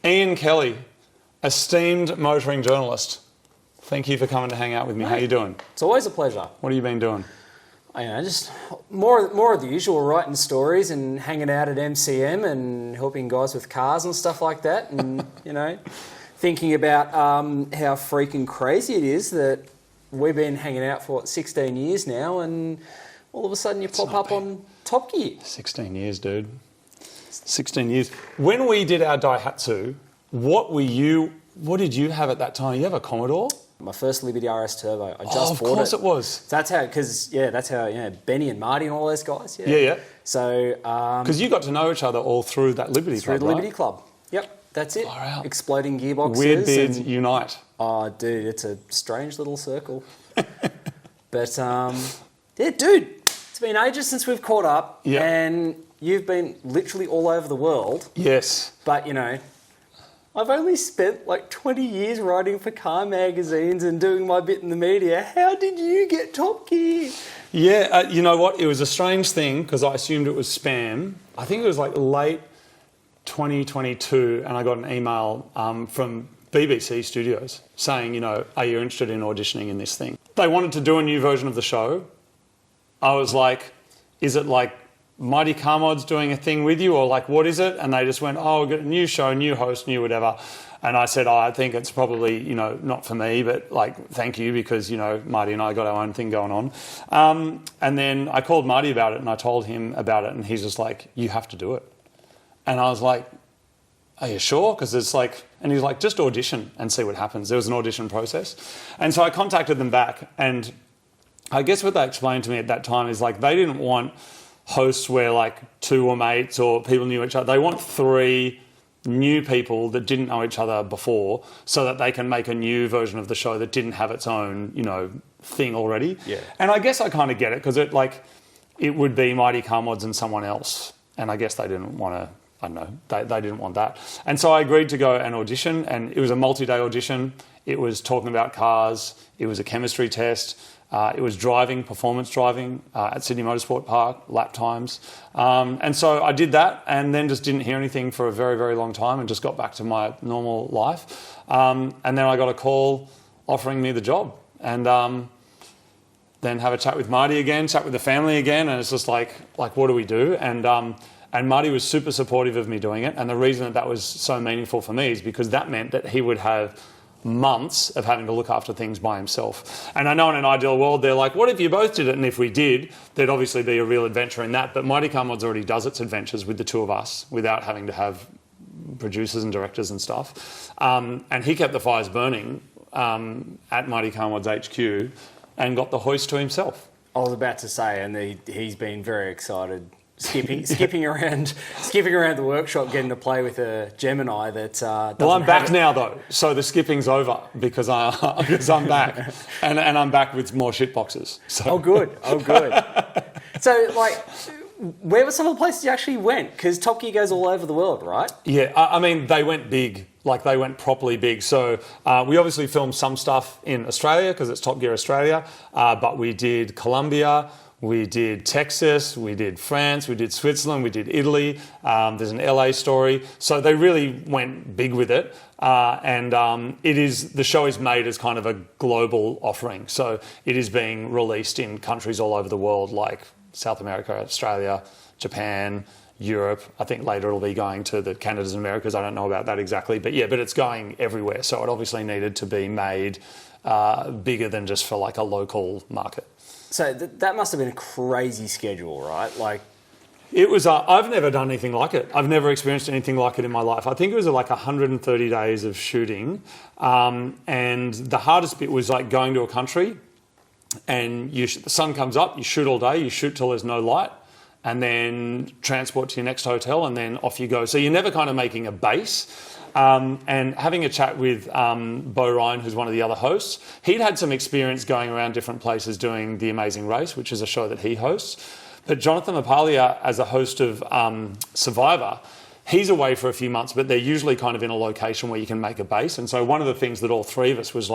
Iain Kelly, esteemed motoring journalist. Thank you for coming to hang out with me. How you doing? It's always a pleasure. What have you been doing? Just more of the usual, writing stories and hanging out at MCM and helping guys with cars and stuff like that. And, thinking about how freaking crazy it is that we've been hanging out for, 16 years now, and all of a sudden you pop up on Top Gear. 16 years, dude. 16 years. When we did our Daihatsu, what did you have at that time? You have a Commodore? My first Liberty RS Turbo. I just bought it. Of course it was. So that's how, Benny and Marty and all those guys. Yeah. So... Because you got to know each other all through that Liberty Club, Through the Liberty Club. Yep, that's it. Far out. Exploding gearboxes. Weird beards unite. Oh, dude, it's a strange little circle. But, dude, it's been ages since we've caught up. Yep. And you've been literally all over the world. Yes. But, I've only spent like 20 years writing for car magazines and doing my bit in the media. How did you get Top Gear? Yeah, you know what? It was a strange thing because I assumed it was spam. I think it was like late 2022 and I got an email from BBC Studios saying, are you interested in auditioning in this thing? They wanted to do a new version of the show. I was like, is it like Mighty Car Mods doing a thing with you, or like, what is it? And they just went, we've got a new show, new host, new whatever. And I said, I think it's probably, not for me, but like, thank you, because, Marty and I got our own thing going on. And then I called Marty about it and I told him about it and he's just like, you have to do it. And I was like, are you sure? Because it's like, and he's like, just audition and see what happens. There was an audition process. And so I contacted them back, and I guess what they explained to me at that time is like, they didn't want hosts where like two were mates or people knew each other. They want three new people that didn't know each other before so that they can make a new version of the show that didn't have its own, thing already. Yeah. And I guess I kind of get it because it would be Mighty Car Mods and someone else. And I guess they didn't want to, I don't know, they didn't want that. And so I agreed to go and audition, and it was a multi-day audition. It was talking about cars. It was a chemistry test. It was performance driving at Sydney Motorsport Park, lap times. And so I did that and then just didn't hear anything for a very, very long time and just got back to my normal life. And then I got a call offering me the job, and then have a chat with Marty again, chat with the family again, and it's just like what do we do? And Marty was super supportive of me doing it. And the reason that was so meaningful for me is because that meant that he would have months of having to look after things by himself. And I know in an ideal world, they're like, what if you both did it? And if we did, there'd obviously be a real adventure in that. But Mighty Car Mods already does its adventures with the two of us without having to have producers and directors and stuff. And he kept the fires burning at Mighty Car Mods HQ and got the hoist to himself. I was about to say, and he's been very excited. Skipping around the workshop, getting to play with a Gemini that. Well, I'm back now though, so the skipping's over because I'm back, and I'm back with more shit boxes. So. Oh, good. So, where were some of the places you actually went? Because Top Gear goes all over the world, right? Yeah, I mean, they went big. Like, they went properly big. So we obviously filmed some stuff in Australia because it's Top Gear Australia, but we did Colombia. We did Texas, we did France, we did Switzerland, we did Italy. There's an LA story. So they really went big with it. The show is made as kind of a global offering. So it is being released in countries all over the world, like South America, Australia, Japan, Europe. I think later it'll be going to the Canadas and Americas. I don't know about that exactly. But it's going everywhere. So it obviously needed to be made bigger than just for like a local market. So that must have been a crazy schedule, right? It was. I've never done anything like it. I've never experienced anything like it in my life. I think it was like 130 days of shooting, and the hardest bit was like going to a country, and the sun comes up, you shoot all day, you shoot till there's no light, and then transport to your next hotel, and then off you go. So you're never kind of making a base. And having a chat with Bo Ryan, who's one of the other hosts, he'd had some experience going around different places doing The Amazing Race, which is a show that he hosts. But Jonathan Mapalia, as a host of Survivor, he's away for a few months, but they're usually kind of in a location where you can make a base. And so one of the things that all three of us was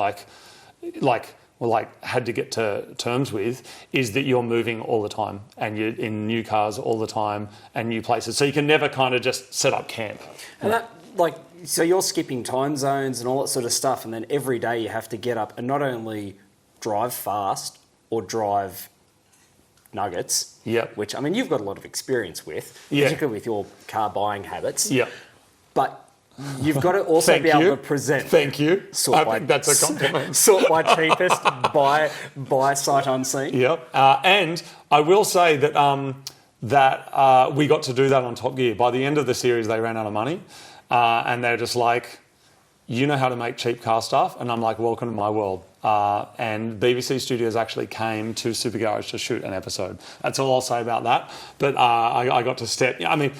had to get to terms with is that you're moving all the time and you're in new cars all the time and new places. So you can never kind of just set up camp. And like, so you're skipping time zones and all that sort of stuff, and then every day you have to get up and not only drive fast or drive nuggets, which, I mean, you've got a lot of experience with, particularly with your car buying habits. Yeah. But you've got to also be able to present. Thank you. I think that's a compliment. Sort by cheapest, buy sight unseen. Yep. And I will say that we got to do that on Top Gear. By the end of the series, they ran out of money, and they're just like, you know how to make cheap car stuff? And I'm like, welcome to my world. And BBC Studios actually came to Supercars to shoot an episode. That's all I'll say about that. But I got to step... I mean,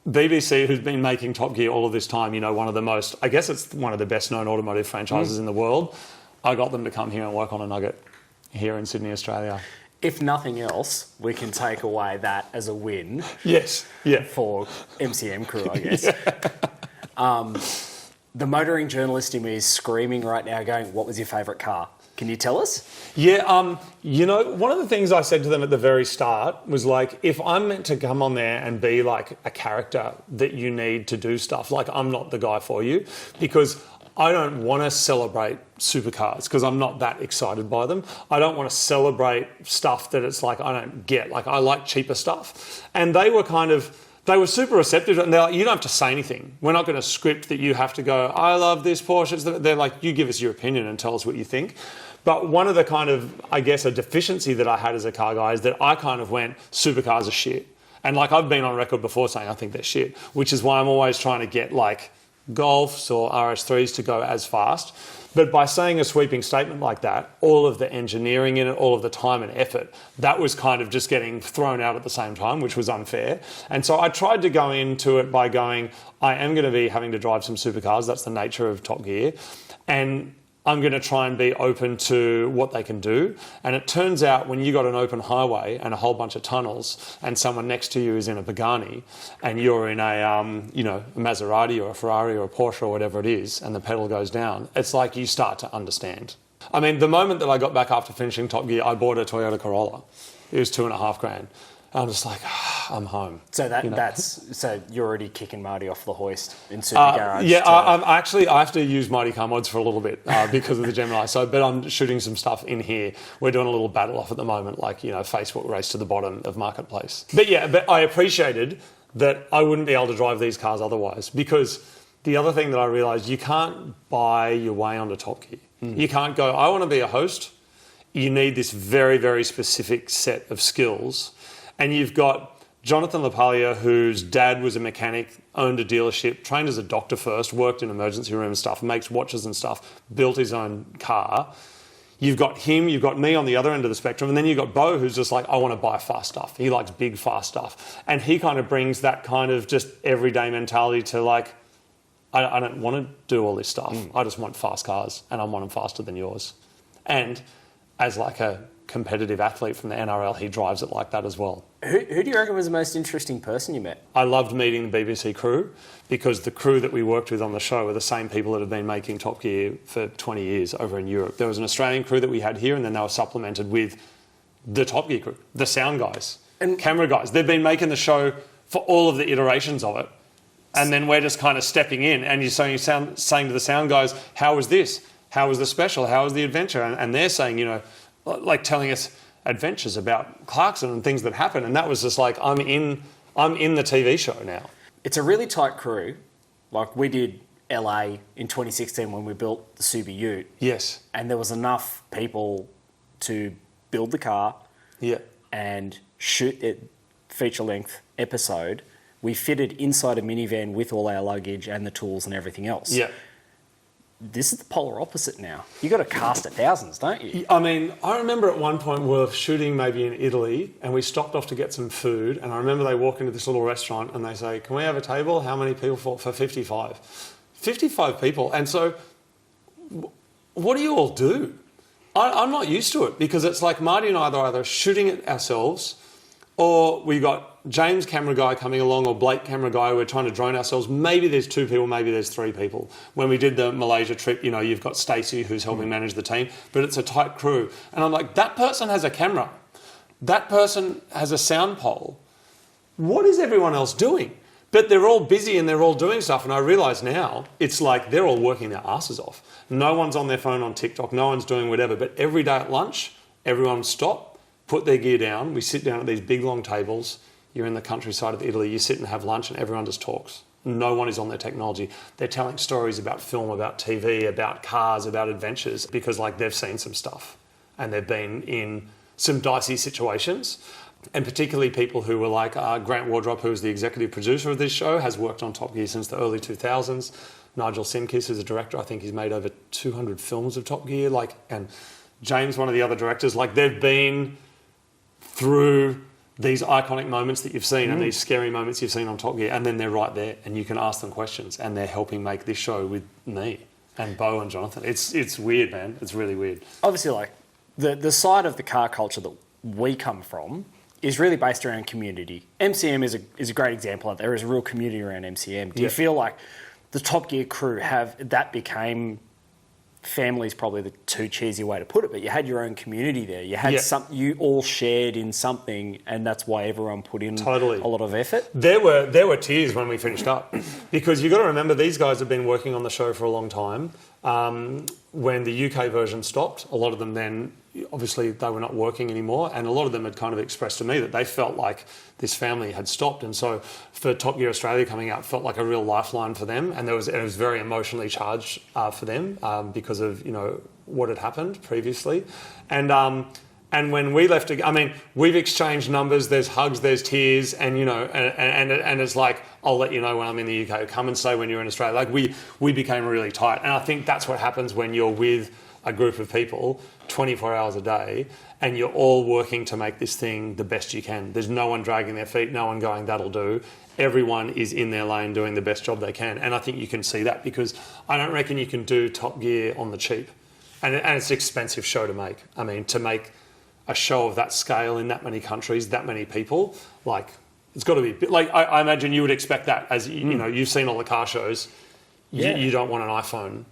BBC, who's been making Top Gear all of this time, you know, one of the most... I guess it's one of the best-known automotive franchises in the world. I got them to come here and work on a nugget here in Sydney, Australia. If nothing else, we can take away that as a win. Yes, yeah. For MCM crew, I guess. The motoring journalist in me is screaming right now going, what was your favourite car? Can you tell us? Yeah, you know, one of the things I said to them at the very start was like, if I'm meant to come on there and be like a character that you need to do stuff, like I'm not the guy for you, because I don't want to celebrate supercars because I'm not that excited by them. I don't want to celebrate stuff that it's like I don't get. Like I like cheaper stuff. And they were super receptive, and they're like, you don't have to say anything. We're not going to script that you have to go, I love this Porsche. They're like, you give us your opinion and tell us what you think. But one of the kind of, I guess, a deficiency that I had as a car guy is that I kind of went, supercars are shit. And like I've been on record before saying I think they're shit, which is why I'm always trying to get like Golfs or RS3s to go as fast. But by saying a sweeping statement like that, all of the engineering in it, all of the time and effort, that was kind of just getting thrown out at the same time, which was unfair. And so I tried to go into it by going, I am going to be having to drive some supercars. That's the nature of Top Gear. And I'm going to try and be open to what they can do. And it turns out when you got an open highway and a whole bunch of tunnels and someone next to you is in a Pagani and you're in a Maserati or a Ferrari or a Porsche or whatever it is, and the pedal goes down, it's like you start to understand. I mean, the moment that I got back after finishing Top Gear, I bought a Toyota Corolla. It was $2,500. I'm just like, I'm home. So so you're already kicking Marty off the hoist in Supergarage. I have to use Mighty Car Mods for a little bit because of the Gemini. But I'm shooting some stuff in here. We're doing a little battle off at the moment, like, you know, Facebook race to the bottom of Marketplace. But I appreciated that I wouldn't be able to drive these cars otherwise, because the other thing that I realised, you can't buy your way onto Top Gear. You can't go, I want to be a host. You need this very, very specific set of skills. And you've got Jonathan LaPaglia, whose dad was a mechanic, owned a dealership, trained as a doctor first, worked in emergency room and stuff, makes watches and stuff, built his own car. You've got him, you've got me on the other end of the spectrum, and then you've got Bo, who's just like, I want to buy fast stuff. He likes big, fast stuff. And he kind of brings that kind of just everyday mentality to like, I don't want to do all this stuff. I just want fast cars, and I want them faster than yours. And as like a competitive athlete from the NRL, he drives it like that as well. Who do you reckon was the most interesting person you met? I loved meeting the BBC crew, because the crew that we worked with on the show are the same people that have been making Top Gear for 20 years over in Europe. There was an Australian crew that we had here, and then they were supplemented with the Top Gear crew, the sound guys, and camera guys. They've been making the show for all of the iterations of it. And then we're just kind of stepping in, and you're saying to the sound guys, how was this? How was the special? How was the adventure? And they're saying, you know, like telling us adventures about Clarkson and things that happen. And that was just like, I'm in the TV show now. It's a really tight crew. Like we did LA in 2016 when we built the Subi Ute. Yes. And there was enough people to build the car and shoot a feature-length episode. We fitted inside a minivan with all our luggage and the tools and everything else. Yeah. This is the polar opposite now. You got to cast at thousands, don't you? I mean, I remember at one point we were shooting maybe in Italy, and we stopped off to get some food, and I remember they walk into this little restaurant and they say, can we have a table? How many people for 55? 55 people. And so what do you all do? I'm not used to it, because it's like Marty and I are either shooting it ourselves, or we got James camera guy coming along, or Blake camera guy, we're trying to drone ourselves. Maybe there's 2 people, maybe there's 3 people. When we did the Malaysia trip, you know, you've got Stacey who's helping manage the team, but it's a tight crew. And I'm like, that person has a camera. That person has a sound pole. What is everyone else doing? But they're all busy and they're all doing stuff. And I realise now, it's like they're all working their asses off. No one's on their phone on TikTok. No one's doing whatever. But every day at lunch, everyone stop, put their gear down. We sit down at these big, long tables. You're in the countryside of Italy. You sit and have lunch and everyone just talks. No one is on their technology. They're telling stories about film, about TV, about cars, about adventures because like they've seen some stuff and they've been in some dicey situations. And particularly people who were like Grant Wardrop, who is the executive producer of this show, has worked on Top Gear since the early 2000s. Nigel Simkis is a director. I think he's made over 200 films of Top Gear. And James, one of the other directors, they've been through these iconic moments that you've seen and these scary moments you've seen on Top Gear, and then they're right there and you can ask them questions and they're helping make this show with me and Bo and Jonathan. It's weird, man. It's really weird. Obviously, the side of the car culture that we come from is really based around community. MCM is a great example of that. There is a real community around MCM. Do you feel like the Top Gear crew that became family is probably the too cheesy way to put it, but you had your own community there. You had you all shared in something, and that's why everyone put in a lot of effort. There were tears when we finished up because you've got to remember these guys have been working on the show for a long time. When the UK version stopped, a lot of them then, obviously they were not working anymore, and a lot of them had kind of expressed to me that they felt like this family had stopped. And so for Top Gear Australia coming out felt like a real lifeline for them, and it was very emotionally charged for them because of what had happened previously. And when we left, we've exchanged numbers. There's hugs, there's tears, and and it's like, I'll let you know when I'm in the UK. Come and say when you're in Australia. Like we became really tight, and I think that's what happens when you're with a group of people 24 hours a day, and you're all working to make this thing the best you can. There's no one dragging their feet, no one going, that'll do. Everyone is in their lane doing the best job they can, and I think you can see that because I don't reckon you can do Top Gear on the cheap, and it's an expensive show to make. I mean, to make a show of that scale in that many countries, that many people, it's got to be I imagine you would expect that as you've seen all the car shows. You don't want an iPhone.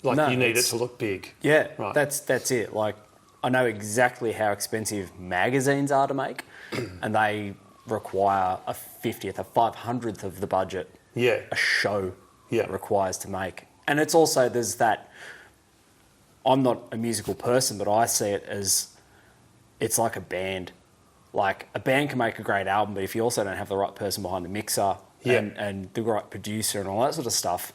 You need it to look big. Yeah, right. That's it. I know exactly how expensive magazines are to make, and they require a 50th, a 500th of the budget. Yeah, a show requires to make, and it's also there's that. I'm not a musical person, but I see it as it's like a band. Like a band can make a great album, but if you also don't have the right person behind the mixer and the right producer and all that sort of stuff,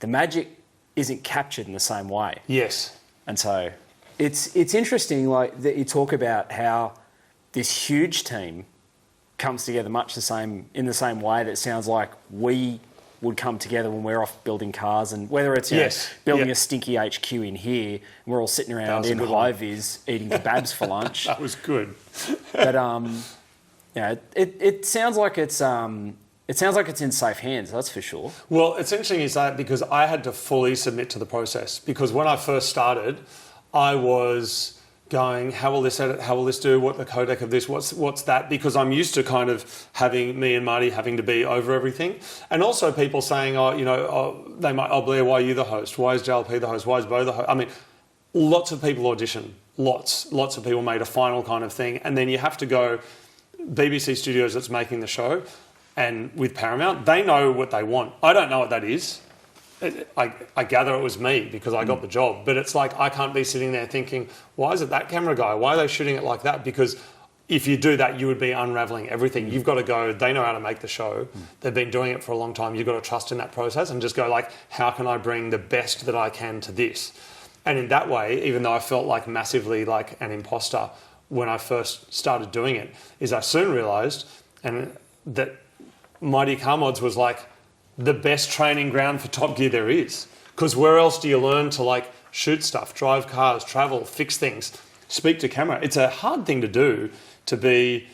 the magic isn't captured in the same way. Yes. And so it's interesting that you talk about how this huge team comes together in the same way that sounds like we would come together when we're off building cars, and whether it's building a stinky HQ in here and we're all sitting around in high-vis eating kebabs for lunch. That was good. But it sounds like it's in safe hands, that's for sure. Well, it's interesting you say that because I had to fully submit to the process, because when I first started, I was going, how will this edit, how will this do, what the codec of this, what's that, because I'm used to kind of having me and Marty having to be over everything. And also people saying, they might, Blair, why are you the host? Why is JLP the host? Why is Bo the host? I mean, lots of people audition, lots of people made a final kind of thing, and then you have to go, BBC Studios that's making the show, and with Paramount, they know what they want. I don't know what that is. I gather it was me because I got the job, but it's like I can't be sitting there thinking, why is it that camera guy? Why are they shooting it like that? Because if you do that, you would be unraveling everything. You've got to go, they know how to make the show. They've been doing it for a long time. You've got to trust in that process and just go how can I bring the best that I can to this? And in that way, even though I felt massively like an imposter when I first started doing it, is I soon realised that Mighty Car Mods was the best training ground for Top Gear there is. Because where else do you learn to shoot stuff, drive cars, travel, fix things, speak to camera? It's a hard thing to do, to be,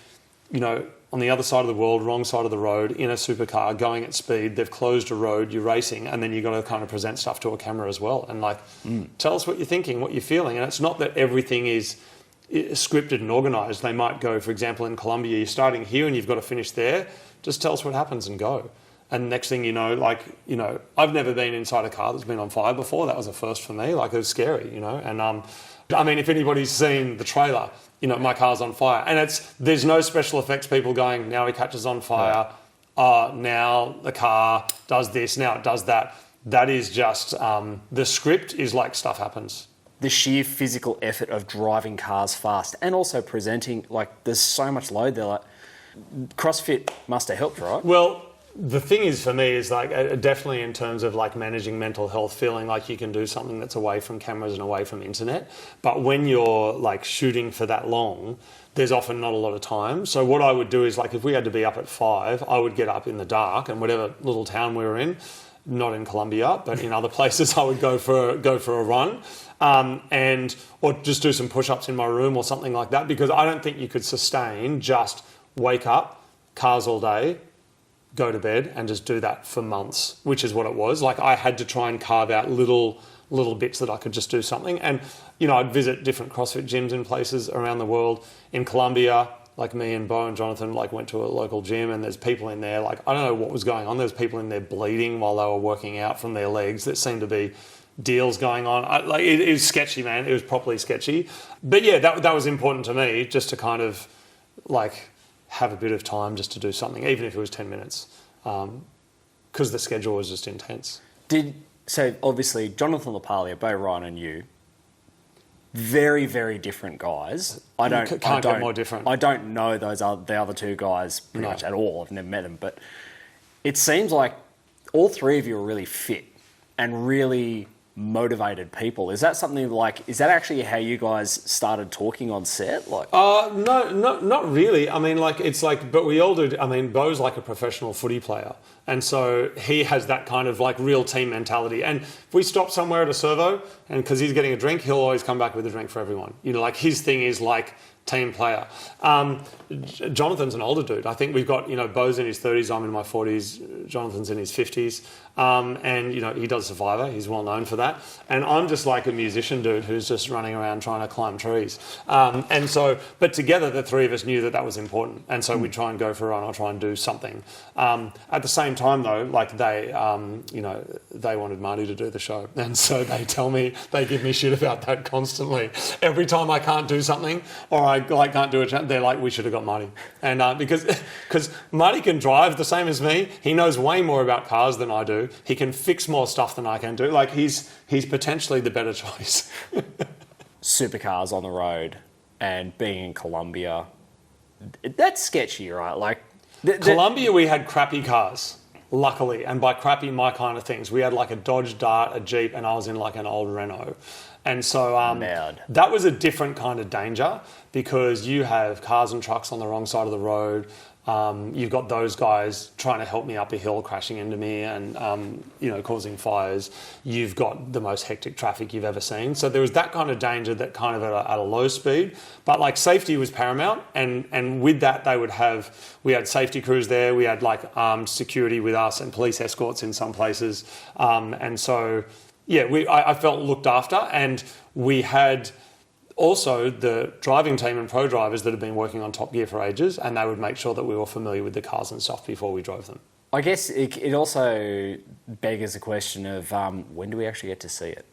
on the other side of the world, wrong side of the road, in a supercar, going at speed. They've closed a road, you're racing, and then you've got to kind of present stuff to a camera as well. And tell us what you're thinking, what you're feeling. And it's not that everything is scripted and organised. They might go, for example, in Colombia, you're starting here and you've got to finish there. Just tell us what happens and go. And next thing you know, I've never been inside a car that's been on fire before. That was a first for me. It was scary, And if anybody's seen the trailer, my car's on fire. And there's no special effects people going, now he catches on fire. now the car does this, now it does that. That is just, the script is like stuff happens. The sheer physical effort of driving cars fast and also presenting, like there's so much load there. Like CrossFit must have helped, right? Well, the thing is for me is like definitely in terms of like managing mental health, feeling like you can do something that's away from cameras and away from internet. But when you're like shooting for that long, there's often not a lot of time. So what I would do is like if we had to be up at 5, I would get up in the dark and whatever little town we were in, not in Colombia, but in other places, I would go for a run. Or just do some push-ups in my room or something like that, because I don't think you could sustain just wake up, cars all day, go to bed and just do that for months, which is what it was. Like I had to try and carve out little bits that I could just do something. And, you know, I'd visit different CrossFit gyms in places around the world. In Colombia, like me and Bo and Jonathan like went to a local gym and there's people in there, like I don't know what was going on. There's people in there bleeding while they were working out from their legs. That seemed to be deals going on. It was sketcy, man. It was properly sketchy. But yeah, that was important to me, just to kind of like have a bit of time just to do something, even if it was 10 minutes, because the schedule was just intense. So obviously Jonathan LaPaglia, Bo Ryan and you, very, very different guys. Can't get more different. I don't know the other two guys pretty much at all. I've never met them, but it seems like all three of you are really fit and really motivated people. Is that something like, is that actually how you guys started talking on set? Like, no, not really. I mean, like, it's like, but we all do. I mean, Bo's like a professional footy player. And so he has that kind of like real team mentality. And if we stop somewhere at a servo, and because he's getting a drink, he'll always come back with a drink for everyone. You know, like his thing is like team player. Jonathan's an older dude. I think we've got, you know, Bo's in his 30s, I'm in my 40s, Jonathan's in his 50s. And, you know, he does Survivor. He's well known for that. And I'm just like a musician dude who's just running around trying to climb trees. And so, but together the three of us knew that was important. And so we'd try and go for a run or try and do something. At the same time though, like they, you know, they wanted Marty to do the show. And so they give me shit about that constantly. Every time I can't do something or I like can't do it, they're like, we should have got Marty. And because Marty can drive the same as me. He knows way more about cars than I do. He can fix more stuff than I can do. Like he's potentially the better choice. Supercars on the road and being in Colombia, that's sketchy, right? Like Colombia, we had crappy cars, luckily, and by crappy, my kind of things. We had like a Dodge Dart, a Jeep, and I was in like an old Renault. And so that was a different kind of danger because you have cars and trucks on the wrong side of the road. You've got those guys trying to help me up a hill, crashing into me and, you know, causing fires. You've got the most hectic traffic you've ever seen. So there was that kind of danger that kind of at a low speed. But like safety was paramount. And with that, we had safety crews there. We had like armed security with us and police escorts in some places. And so, yeah, I felt looked after. And we had also the driving team and pro drivers that have been working on Top Gear for ages, and they would make sure that we were familiar with the cars and stuff before we drove them. I guess it also beggars the question of when do we actually get to see it?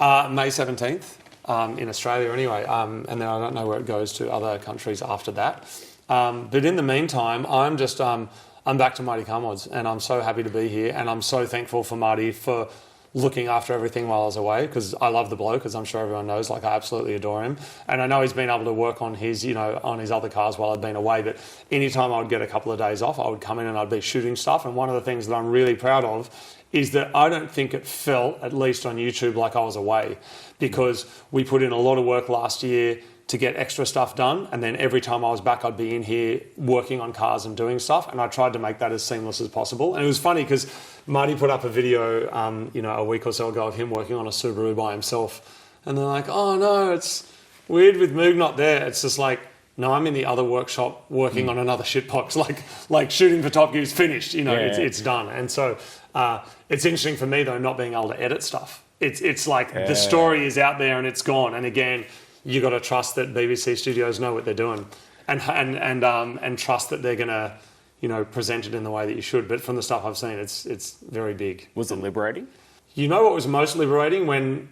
May 17th in Australia anyway, and then I don't know where it goes to other countries after that. But in the meantime, I'm back to Mighty Car Mods, and I'm so happy to be here, and I'm so thankful for Marty for looking after everything while I was away, because I love the bloke, as I'm sure everyone knows. Like, I absolutely adore him. And I know he's been able to work on his, you know, on his other cars while I'd been away, but anytime I would get a couple of days off, I would come in and I'd be shooting stuff. And one of the things that I'm really proud of is that I don't think it felt, at least on YouTube, like I was away, because we put in a lot of work last year to get extra stuff done, and then every time I was back, I'd be in here working on cars and doing stuff, and I tried to make that as seamless as possible. And it was funny because Marty put up a video, you know, a week or so ago of him working on a Subaru by himself, and they're like, "Oh no, it's weird with Moog not there." It's just like, no, I'm in the other workshop working on another shitbox, like shooting for Top Gear's finished, you know, it's done. And so it's interesting for me though, not being able to edit stuff. It's like the story is out there and it's gone, and again, you got to trust that BBC Studios know what they're doing, and trust that they're gonna, you know, present it in the way that you should. But from the stuff I've seen, it's very big. Was it liberating? You know what was most liberating? When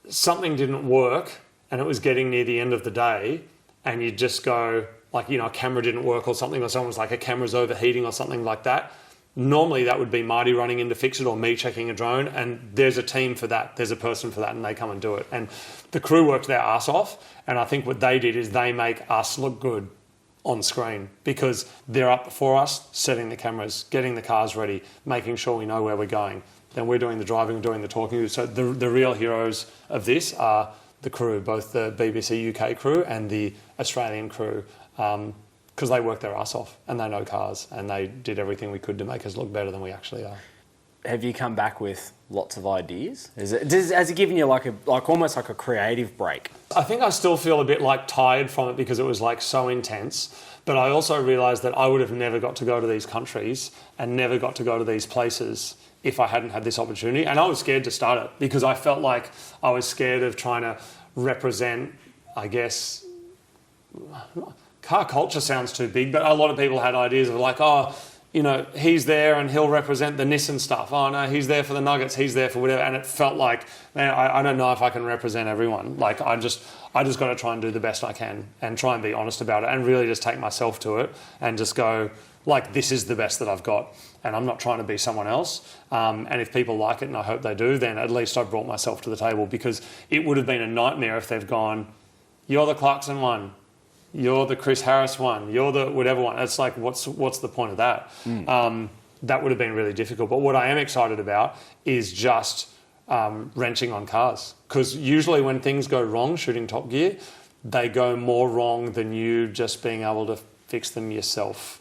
something didn't work and it was getting near the end of the day, and you just go like, you know, a camera didn't work or something, or someone was like, a camera's overheating or something like that. normally that would be Marty running in to fix it or me checking a drone, and there's a team for that, there's a person for that, and they come and do it. And the crew worked their ass off, and I think what they did is they make us look good on screen because they're up before us, setting the cameras, getting the cars ready, making sure we know where we're going. Then we're doing the driving, doing the talking. So the real heroes of this are the crew, both the BBC UK crew and the Australian crew, because they work their ass off and they know cars and they did everything we could to make us look better than we actually are. Have you come back with lots of ideas? Has it given you almost like a creative break? I think I still feel a bit like tired from it because it was like so intense. But I also realised that I would have never got to go to these countries and never got to go to these places if I hadn't had this opportunity. And I was scared to start it because I felt like I was scared of trying to represent, I guess, car culture sounds too big, but a lot of people had ideas of like, oh, you know, he's there and he'll represent the Nissan stuff. Oh no, he's there for the Nuggets, he's there for whatever. And it felt like, man, I don't know if I can represent everyone. Like I just got to try and do the best I can and try and be honest about it and really just take myself to it and just go, like, this is the best that I've got. And I'm not trying to be someone else. And if people like it, and I hope they do, then at least I brought myself to the table, because it would have been a nightmare if they've gone, you're the Clarkson one, you're the Chris Harris one, you're the whatever one. It's like, what's the point of that? That would have been really difficult. But what I am excited about is just wrenching on cars. Because usually when things go wrong shooting Top Gear, they go more wrong than you just being able to fix them yourself.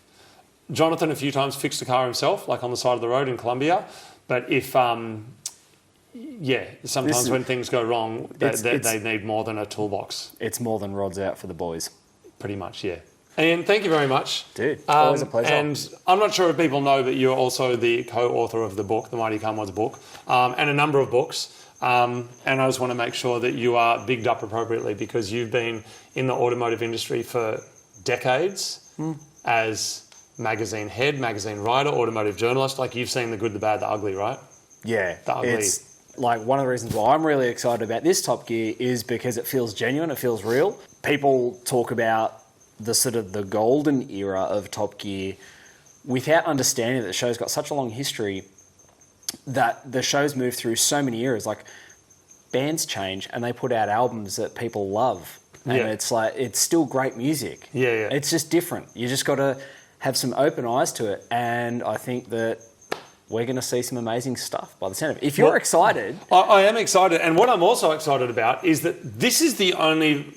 Jonathan a few times fixed a car himself, like on the side of the road in Colombia. But if, sometimes when things go wrong, they need more than a toolbox. It's more than rods out for the boys. Pretty much, yeah. Ian, thank you very much. Dude, always a pleasure. And I'm not sure if people know, but you're also the co-author of the book, the Mighty Car Mods book, and a number of books. And I just want to make sure that you are bigged up appropriately, because you've been in the automotive industry for decades as magazine head, magazine writer, automotive journalist. Like, you've seen the good, the bad, the ugly, right? Yeah. The ugly. It's like one of the reasons why I'm really excited about this Top Gear is because it feels genuine, it feels real. People talk about the sort of the golden era of Top Gear without understanding that the show's got such a long history, that the show's moved through so many eras. Like, bands change and they put out albums that people love. And it's like, it's still great music. Yeah. It's just different. You just got to have some open eyes to it. And I think that we're going to see some amazing stuff by the sound of it. If you're excited... I am excited. And what I'm also excited about is that this is the only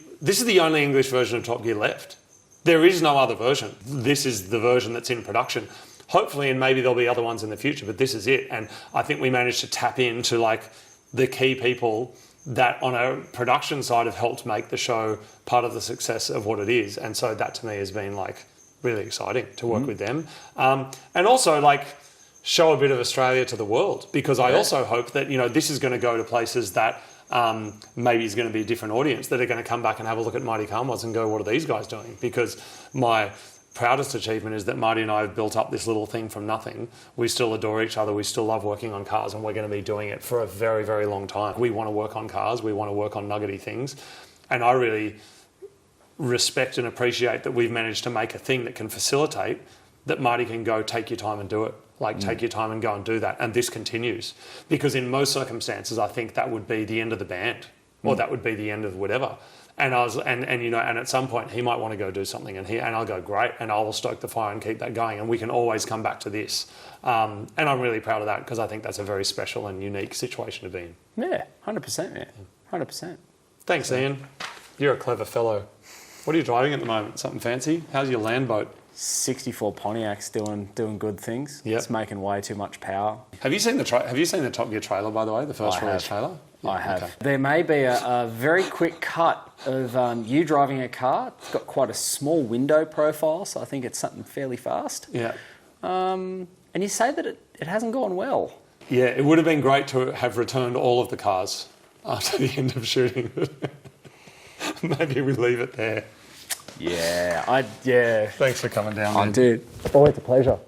English version of Top Gear left. There is no other version. This is the version that's in production. Hopefully, and maybe there'll be other ones in the future, but this is it. And I think we managed to tap into like the key people that on a production side have helped make the show part of the success of what it is. And so that to me has been like really exciting to work with them. And also like show a bit of Australia to the world, because I also hope that, you know, this is going to go to places that maybe is going to be a different audience that are going to come back and have a look at Mighty Car Mods and go, what are these guys doing? Because my proudest achievement is that Marty and I have built up this little thing from nothing. We still adore each other. We still love working on cars, and we're going to be doing it for a very, very long time. We want to work on cars. We want to work on nuggety things. And I really respect and appreciate that we've managed to make a thing that can facilitate that Marty can go, take your time and do it. Like, take your time and go and do that. And this continues. Because in most circumstances, I think that would be the end of the band, or that would be the end of whatever. And and at some point he might want to go do something, and I'll go, great, and I will stoke the fire and keep that going, and we can always come back to this. And I'm really proud of that, because I think that's a very special and unique situation to be in. Yeah, 100%, man. 100%. Thanks, Ian. You're a clever fellow. What are you driving at the moment? Something fancy? How's your land boat? 64 Pontiac's doing good things. Yep. It's making way too much power. Have you seen the Top Gear trailer, by the way? The first release trailer? Yeah, I have. Okay. There may be a very quick cut of you driving a car. It's got quite a small window profile, so I think it's something fairly fast. Yeah. And you say that it hasn't gone well. Yeah, it would have been great to have returned all of the cars after the end of shooting. Maybe we leave it there. Yeah. Thanks for coming down, man. Dude. Always a pleasure.